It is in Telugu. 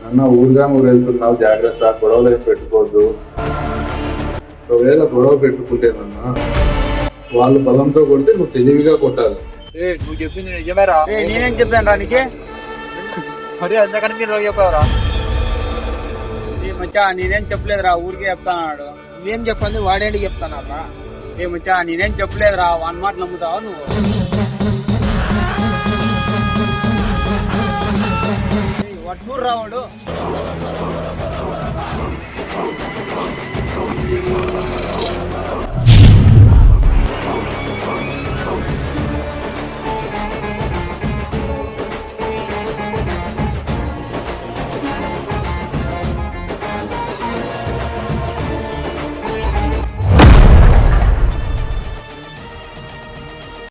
అన్న ఊరుగా ఊరు వెళ్తున్నావు, జాగ్రత్త, గొడవలు ఏం పెట్టుకోవద్దు. ఒకవేళ గొడవ పెట్టుకుంటేనన్నా వాళ్ళు బలంతో కొడితే నువ్వు తెలివిగా కొట్టాలి. నువ్వు చెప్పింది నిజమేరా? నేనేం చెప్పాను రా నీకే? మరి అందుకని మీరు చెప్పావురా? మచ్చా నేనేం చెప్పలేదురా, ఊరికే చెప్తాన్నాడు. నువ్వేం చెప్పండి, వాడేంటి చెప్తానరా? మచ్చా నేనేం చెప్పలేదురా, వన్ మాట నమ్ముతావా నువ్వు? వాడు చూడరా వాడు.